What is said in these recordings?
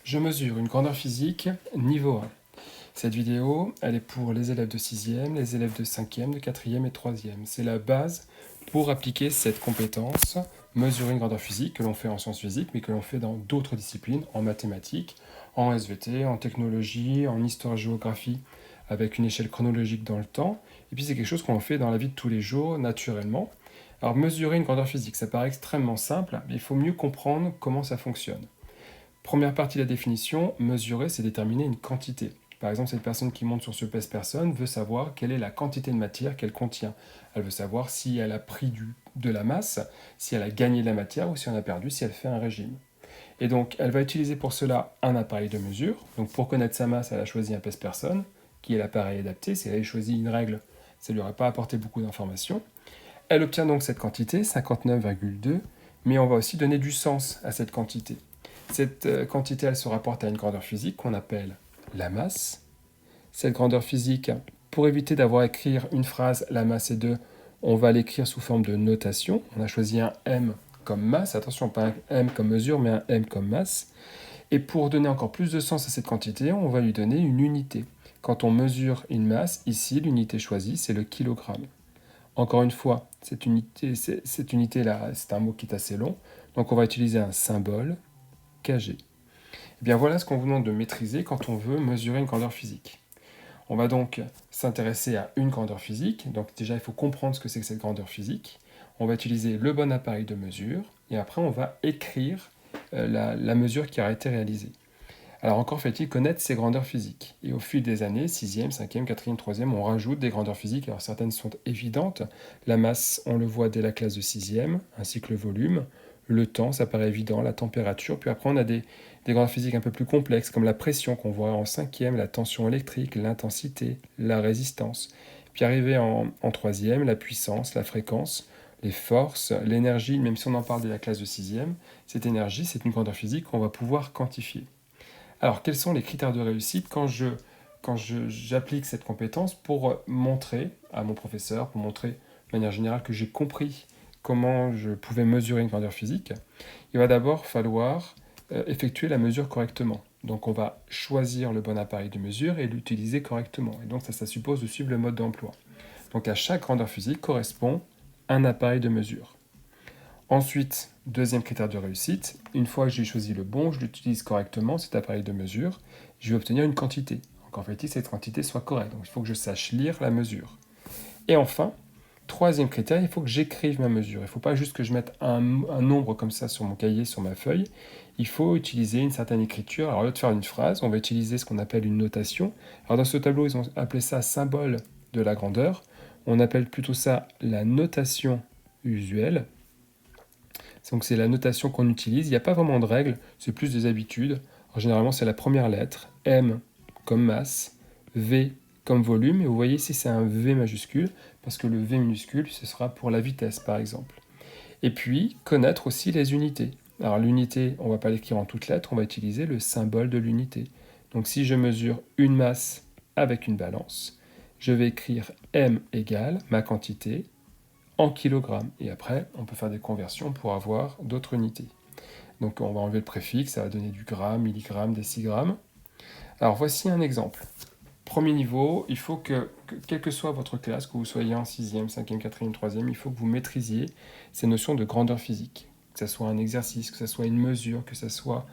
Je mesure une grandeur physique niveau 1. Cette vidéo, elle est pour les élèves de 6e, les élèves de 5e, de 4e et 3e. C'est la base pour appliquer cette compétence, mesurer une grandeur physique que l'on fait en sciences physiques, mais que l'on fait dans d'autres disciplines, en mathématiques, en SVT, en technologie, en histoire-géographie, avec une échelle chronologique dans le temps. Et puis c'est quelque chose qu'on fait dans la vie de tous les jours, naturellement. Alors mesurer une grandeur physique, ça paraît extrêmement simple, mais il faut mieux comprendre comment ça fonctionne. Première partie de la définition, mesurer, c'est déterminer une quantité. Par exemple, cette personne qui monte sur ce pèse-personne veut savoir quelle est la quantité de matière qu'elle contient. Elle veut savoir si elle a pris de la masse, si elle a gagné de la matière ou si elle en a perdu, si elle fait un régime. Et donc, elle va utiliser pour cela un appareil de mesure. Donc, pour connaître sa masse, elle a choisi un pèse-personne, qui est l'appareil adapté. Si elle avait choisi une règle, ça ne lui aurait pas apporté beaucoup d'informations. Elle obtient donc cette quantité, 59,2, mais on va aussi donner du sens à cette quantité. Cette quantité, elle se rapporte à une grandeur physique qu'on appelle la masse. Cette grandeur physique, pour éviter d'avoir à écrire une phrase « la masse est 2 », on va l'écrire sous forme de notation. On a choisi un M comme masse, attention, pas un M comme mesure, mais un M comme masse. Et pour donner encore plus de sens à cette quantité, on va lui donner une unité. Quand on mesure une masse, ici, l'unité choisie, c'est le kilogramme. Encore une fois, cette unité-là, c'est un mot qui est assez long, donc on va utiliser un symbole, kg. Et bien voilà ce qu'on vous demande de maîtriser quand on veut mesurer une grandeur physique. On va donc s'intéresser à une grandeur physique, donc déjà il faut comprendre ce que c'est que cette grandeur physique. On va utiliser le bon appareil de mesure, et après on va écrire la mesure qui aura été réalisée. Alors encore fait-il connaître ces grandeurs physiques. Et au fil des années, 6e, 5e, 4e, 3e, on rajoute des grandeurs physiques. Alors certaines sont évidentes. La masse, on le voit dès la classe de 6e, ainsi que le volume. Le temps, ça paraît évident, la température. Puis après, on a des grandeurs physiques un peu plus complexes, comme la pression qu'on voit en 5e, la tension électrique, l'intensité, la résistance. Puis arrivé en 3e, la puissance, la fréquence, les forces, l'énergie, même si on en parle dès la classe de 6e, cette énergie, c'est une grandeur physique qu'on va pouvoir quantifier. Alors, quels sont les critères de réussite quand j'applique cette compétence pour montrer à mon professeur, pour montrer de manière générale que j'ai compris comment je pouvais mesurer une grandeur physique? Il va d'abord falloir effectuer la mesure correctement. Donc, on va choisir le bon appareil de mesure et l'utiliser correctement. Et donc, ça suppose de suivre le mode d'emploi. Donc, à chaque grandeur physique correspond un appareil de mesure. Ensuite, deuxième critère de réussite, une fois que j'ai choisi le bon, je l'utilise correctement, cet appareil de mesure, je vais obtenir une quantité. Donc en fait, cette quantité soit correcte. Donc il faut que je sache lire la mesure. Et enfin, troisième critère, il faut que j'écrive ma mesure. Il ne faut pas juste que je mette un nombre comme ça sur mon cahier, sur ma feuille. Il faut utiliser une certaine écriture. Alors au lieu de faire une phrase, on va utiliser ce qu'on appelle une notation. Alors dans ce tableau, ils ont appelé ça symbole de la grandeur. On appelle plutôt ça la notation usuelle. Donc c'est la notation qu'on utilise. Il n'y a pas vraiment de règles, c'est plus des habitudes. Alors, généralement, c'est la première lettre, M comme masse, V comme volume. Et vous voyez ici, c'est un V majuscule, parce que le V minuscule, ce sera pour la vitesse, par exemple. Et puis, connaître aussi les unités. Alors l'unité, on ne va pas l'écrire en toutes lettres, on va utiliser le symbole de l'unité. Donc si je mesure une masse avec une balance, je vais écrire M égale ma quantité, en kilogrammes. Et après, on peut faire des conversions pour avoir d'autres unités. Donc on va enlever le préfixe, ça va donner du gramme, milligramme, décigramme. Alors voici un exemple. Premier niveau, il faut que quelle que soit votre classe, que vous soyez en 6e, 5e, 4e, 3e, il faut que vous maîtrisiez ces notions de grandeur physique. Que ce soit un exercice, que ce soit une mesure, que ce soit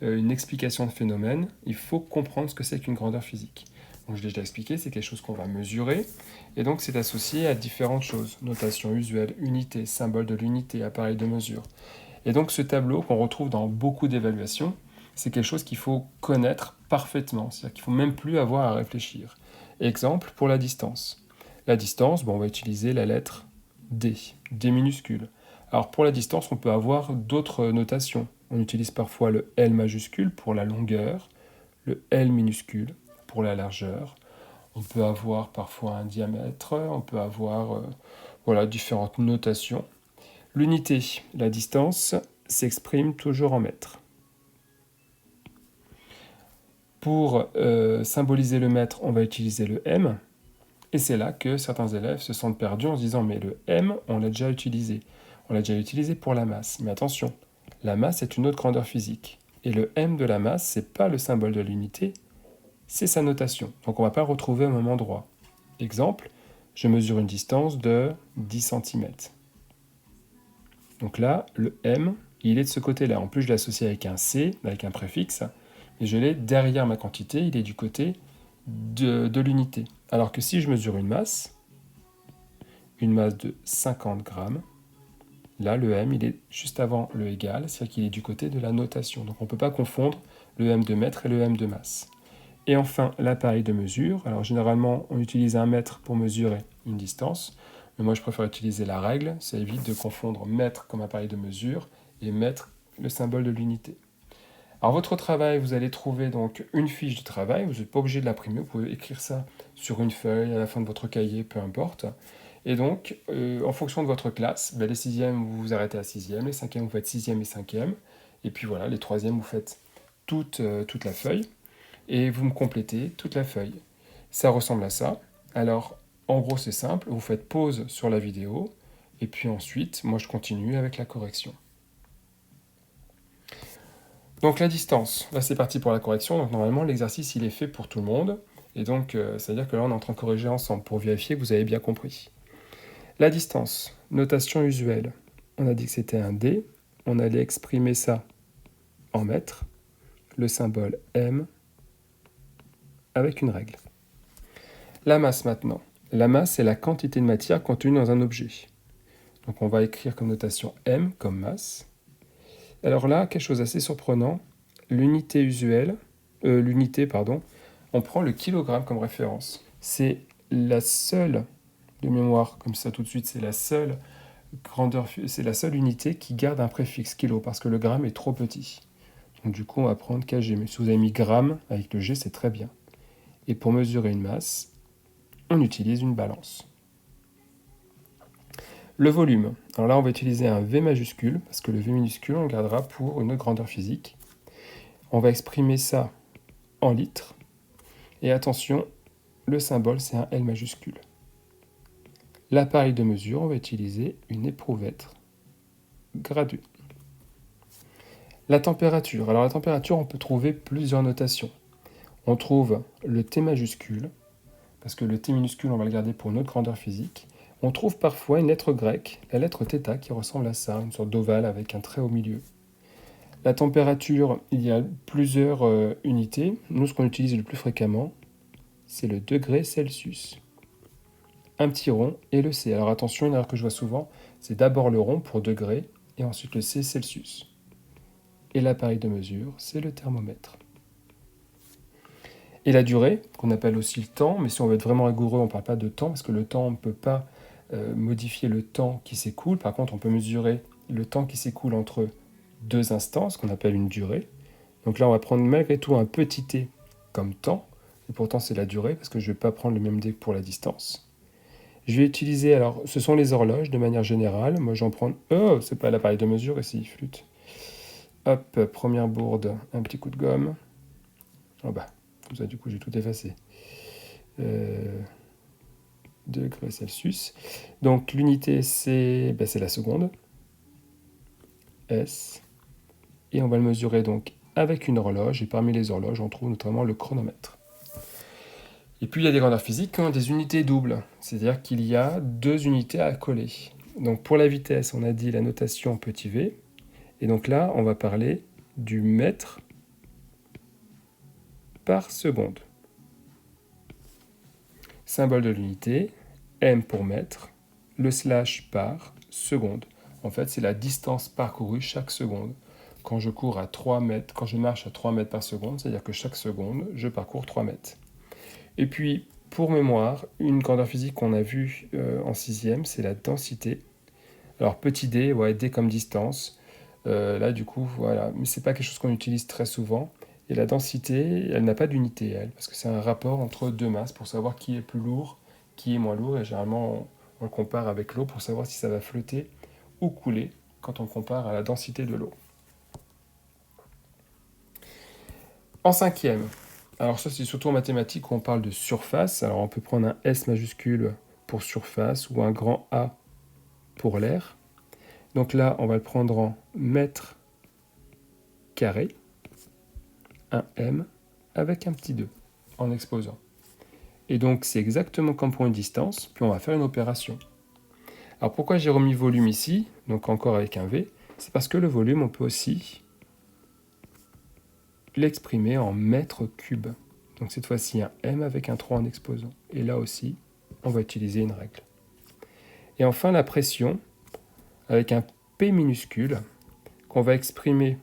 une explication de phénomène, il faut comprendre ce que c'est qu'une grandeur physique. Donc je l'ai déjà expliqué, c'est quelque chose qu'on va mesurer, et donc c'est associé à différentes choses, notation usuelle, unité, symbole de l'unité, appareil de mesure. Et donc ce tableau qu'on retrouve dans beaucoup d'évaluations, c'est quelque chose qu'il faut connaître parfaitement, c'est-à-dire qu'il ne faut même plus avoir à réfléchir. Exemple pour la distance. La distance, on va utiliser la lettre D, D minuscule. Alors pour la distance, on peut avoir d'autres notations. On utilise parfois le L majuscule pour la longueur, le L minuscule pour la largeur. On peut avoir parfois un diamètre, on peut avoir différentes notations. L'unité, la distance, s'exprime toujours en mètres. Pour symboliser le mètre, on va utiliser le M. Et c'est là que certains élèves se sentent perdus en se disant « mais le M, on l'a déjà utilisé. On l'a déjà utilisé pour la masse. » Mais attention, la masse est une autre grandeur physique. Et le m de la masse, ce n'est pas le symbole de l'unité, c'est sa notation. Donc on ne va pas le retrouver au même endroit. Exemple, je mesure une distance de 10 cm. Donc là, le m, il est de ce côté-là. En plus, je l'associe avec un c, avec un préfixe, et je l'ai derrière ma quantité, il est du côté de l'unité. Alors que si je mesure une masse de 50 grammes, là, le m, il est juste avant le égal, c'est-à-dire qu'il est du côté de la notation. Donc on ne peut pas confondre le m de mètre et le m de masse. Et enfin, l'appareil de mesure. Alors généralement, on utilise un mètre pour mesurer une distance, mais moi je préfère utiliser la règle, ça évite de confondre mètre comme appareil de mesure et mètre le symbole de l'unité. Alors votre travail, vous allez trouver donc une fiche de travail, vous n'êtes pas obligé de l'imprimer, vous pouvez écrire ça sur une feuille, à la fin de votre cahier, peu importe. Et donc, en fonction de votre classe, les sixièmes, vous vous arrêtez à sixième, les cinquièmes, vous faites sixième et cinquième, et puis voilà, les troisièmes, vous faites toute la feuille, et vous me complétez toute la feuille. Ça ressemble à ça. Alors, en gros, c'est simple, vous faites pause sur la vidéo, et puis ensuite, moi je continue avec la correction. Donc la distance, là c'est parti pour la correction, donc normalement l'exercice il est fait pour tout le monde, et donc ça veut dire que là on est en train de corriger ensemble pour vérifier que vous avez bien compris. La distance, notation usuelle, on a dit que c'était un D, on allait exprimer ça en mètres, le symbole M, avec une règle. La masse maintenant, la masse c'est la quantité de matière contenue dans un objet. Donc on va écrire comme notation M comme masse. Alors là, quelque chose d'assez surprenant, l'unité usuelle, on prend le kilogramme comme référence. C'est la seule, de mémoire, comme ça tout de suite, c'est la seule unité qui garde un préfixe kilo, parce que le gramme est trop petit. Donc du coup, on va prendre kg. Mais si vous avez mis gramme avec le G, c'est très bien. Et pour mesurer une masse, on utilise une balance. Le volume. Alors là, on va utiliser un V majuscule, parce que le V minuscule, on le gardera pour une autre grandeur physique. On va exprimer ça en litres. Et attention, le symbole, c'est un L majuscule. L'appareil de mesure, on va utiliser une éprouvette graduée. La température. Alors la température, on peut trouver plusieurs notations. On trouve le T majuscule, parce que le T minuscule, on va le garder pour une autre grandeur physique. On trouve parfois une lettre grecque, la lettre θ, qui ressemble à ça, une sorte d'ovale avec un trait au milieu. La température, il y a plusieurs unités. Nous, ce qu'on utilise le plus fréquemment, c'est le degré Celsius. Un petit rond et le C. Alors attention, une erreur que je vois souvent, c'est d'abord le rond pour degré et ensuite le C Celsius. Et l'appareil de mesure, c'est le thermomètre. Et la durée, qu'on appelle aussi le temps, mais si on veut être vraiment rigoureux, on ne parle pas de temps, parce que le temps, on ne peut pas modifier le temps qui s'écoule. Par contre, on peut mesurer le temps qui s'écoule entre deux instants, ce qu'on appelle une durée. Donc là, on va prendre malgré tout un petit t comme temps, et pourtant c'est la durée, parce que je ne vais pas prendre le même d pour la distance. Je vais utiliser, alors, ce sont les horloges de manière générale. Moi, j'en prends... Oh, c'est pas l'appareil de mesure ici, il flûte. Hop, première bourde, un petit coup de gomme. Oh bah, comme ça, du coup, j'ai tout effacé. Degrés Celsius. Donc, l'unité, c'est la seconde. S. Et on va le mesurer donc avec une horloge. Et parmi les horloges, on trouve notamment le chronomètre. Et puis, il y a des grandeurs physiques qui ont des unités doubles. C'est-à-dire qu'il y a deux unités à coller. Donc, pour la vitesse, on a dit la notation petit v. Et donc là, on va parler du mètre par seconde. Symbole de l'unité, m pour mètre, le slash par seconde. En fait, c'est la distance parcourue chaque seconde. Quand je cours à 3 mètres, quand je marche à 3 mètres par seconde, c'est-à-dire que chaque seconde, je parcours 3 mètres. Et puis, pour mémoire, une grandeur physique qu'on a vue en sixième, c'est la densité. Alors, petit d, ouais, d comme distance. Là, du coup, voilà. Mais c'est pas quelque chose qu'on utilise très souvent. Et la densité, elle n'a pas d'unité, elle, parce que c'est un rapport entre deux masses pour savoir qui est plus lourd, qui est moins lourd. Et généralement, on le compare avec l'eau pour savoir si ça va flotter ou couler quand on compare à la densité de l'eau. En cinquième, alors ça c'est surtout en mathématiques où on parle de surface. Alors on peut prendre un S majuscule pour surface ou un grand A pour l'air. Donc là, on va le prendre en mètres carrés. un M avec un petit 2 en exposant. Et donc, c'est exactement comme pour une distance, puis on va faire une opération. Alors, pourquoi j'ai remis volume ici, donc encore avec un V? C'est parce que le volume, on peut aussi l'exprimer en mètres cubes. Donc, cette fois-ci, un M avec un 3 en exposant. Et là aussi, on va utiliser une règle. Et enfin, la pression, avec un P minuscule, qu'on va exprimer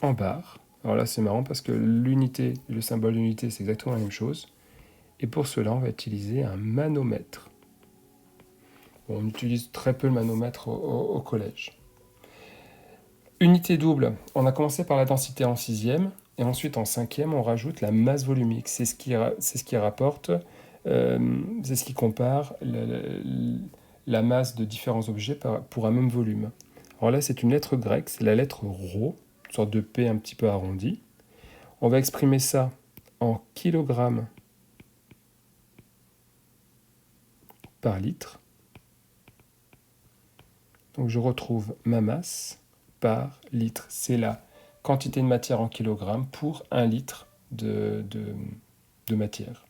en bar. Alors là, c'est marrant parce que l'unité, le symbole d'unité, c'est exactement la même chose. Et pour cela, on va utiliser un manomètre. Bon, on utilise très peu le manomètre au collège. Unité double, on a commencé par la densité en sixième, et ensuite en cinquième, on rajoute la masse volumique. C'est ce qui rapporte, c'est ce qui compare la masse de différents objets pour un même volume. Alors là, c'est une lettre grecque, c'est la lettre ρ, une sorte de P un petit peu arrondi. On va exprimer ça en kilogrammes par litre. Donc je retrouve ma masse par litre. C'est la quantité de matière en kilogrammes pour 1 litre de matière.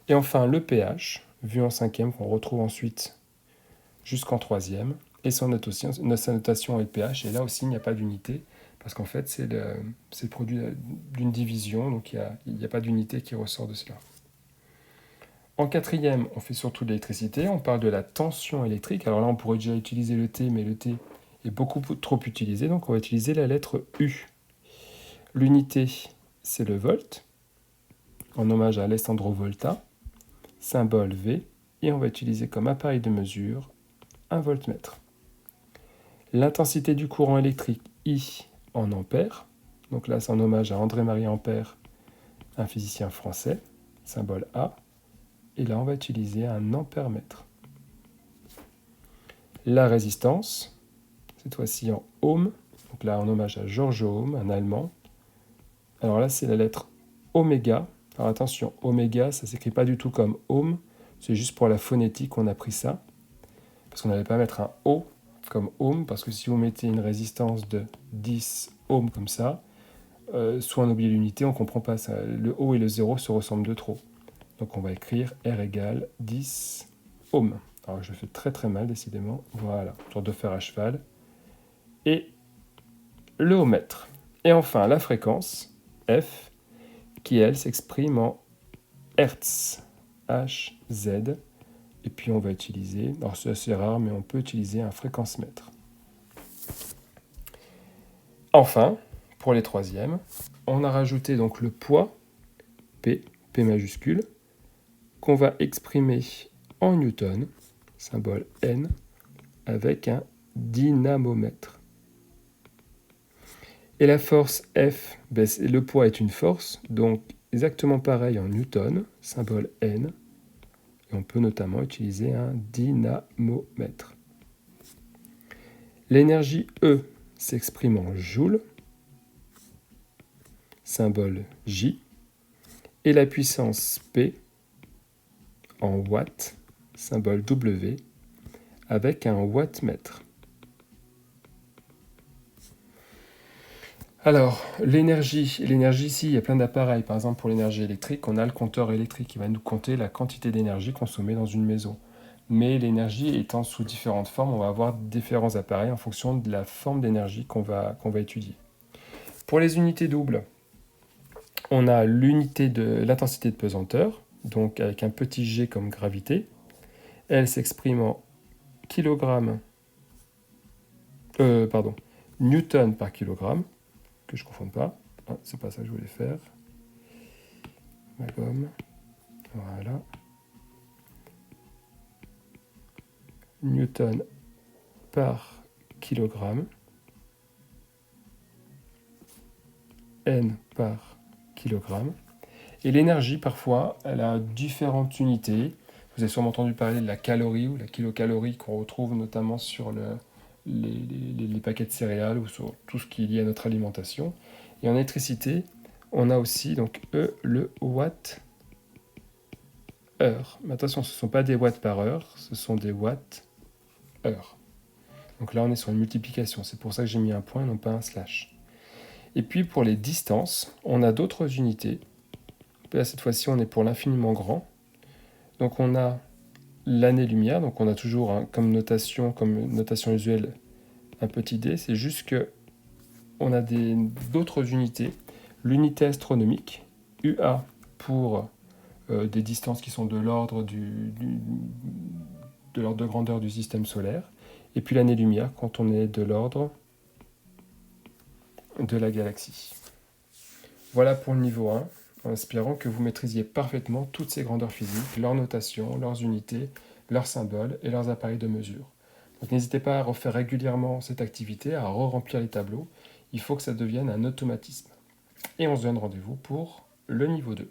Et enfin le pH, vu en cinquième, qu'on retrouve ensuite jusqu'en troisième. Et sa notation est le pH. Et là aussi, il n'y a pas d'unité, parce qu'en fait, c'est le produit d'une division, donc il n'y a pas d'unité qui ressort de cela. En quatrième, on fait surtout de l'électricité, on parle de la tension électrique. Alors là, on pourrait déjà utiliser le T, mais le T est beaucoup trop utilisé, donc on va utiliser la lettre U. L'unité, c'est le volt, en hommage à Alessandro Volta, symbole V, et on va utiliser comme appareil de mesure un voltmètre. L'intensité du courant électrique, I, en ampères, donc là c'est en hommage à André-Marie Ampère, un physicien français, symbole A, et là on va utiliser un ampère-mètre. La résistance, cette fois-ci en ohm, donc là en hommage à George Ohm, un Allemand. Alors là c'est la lettre oméga. Alors attention, oméga, ça ne s'écrit pas du tout comme ohm, c'est juste pour la phonétique qu'on a pris ça, parce qu'on n'allait pas mettre un O comme ohm, parce que si vous mettez une résistance de 10 ohms comme ça, soit on oublie l'unité, on ne comprend pas ça. Le O et le 0 se ressemblent de trop. Donc on va écrire R égale 10 ohms. Alors je fais très très mal décidément. Voilà, tour de fer à cheval. Et le ohmmètre. Et enfin la fréquence, F, qui elle s'exprime en Hertz, Hz. Et puis on va utiliser, alors c'est assez rare, mais on peut utiliser un fréquence-mètre. Enfin, pour les troisièmes, on a rajouté donc le poids, P majuscule, qu'on va exprimer en newton, symbole N, avec un dynamomètre. Et la force F, le poids est une force, donc exactement pareil en newton, symbole N, et on peut notamment utiliser un dynamomètre. L'énergie E s'exprime en joules, symbole J, et la puissance P en watts, symbole W, avec un wattmètre. Alors, l'énergie ici, il y a plein d'appareils. Par exemple, pour l'énergie électrique, on a le compteur électrique qui va nous compter la quantité d'énergie consommée dans une maison. Mais l'énergie étant sous différentes formes, on va avoir différents appareils en fonction de la forme d'énergie qu'on va étudier. Pour les unités doubles, on a l'unité de l'intensité de pesanteur, donc avec un petit g comme gravité. Elle s'exprime en newton par kilogramme, que je ne confonde pas. Ah, c'est pas ça que je voulais faire. Ma gomme. Voilà. Newton par kilogramme. N par kilogramme. Et l'énergie, parfois, elle a différentes unités. Vous avez sûrement entendu parler de la calorie ou la kilocalorie qu'on retrouve notamment sur les paquets de céréales ou sur tout ce qui est lié à notre alimentation. Et en électricité, on a aussi donc E, le watt heure. Mais attention, ce ne sont pas des watts par heure, ce sont des watts heure. Donc là, on est sur une multiplication. C'est pour ça que j'ai mis un point et non pas un slash. Et puis pour les distances, on a d'autres unités. Là, cette fois-ci, on est pour l'infiniment grand. Donc on a l'année-lumière, donc on a toujours comme notation usuelle un petit d, c'est juste que on a d'autres unités. L'unité astronomique, UA, pour des distances qui sont de l'ordre de l'ordre de grandeur du système solaire, et puis l'année-lumière quand on est de l'ordre de la galaxie. Voilà pour le niveau 1, en espérant que vous maîtrisiez parfaitement toutes ces grandeurs physiques, leurs notations, leurs unités, leurs symboles et leurs appareils de mesure. Donc n'hésitez pas à refaire régulièrement cette activité, à re-remplir les tableaux. Il faut que ça devienne un automatisme. Et on se donne rendez-vous pour le niveau 2.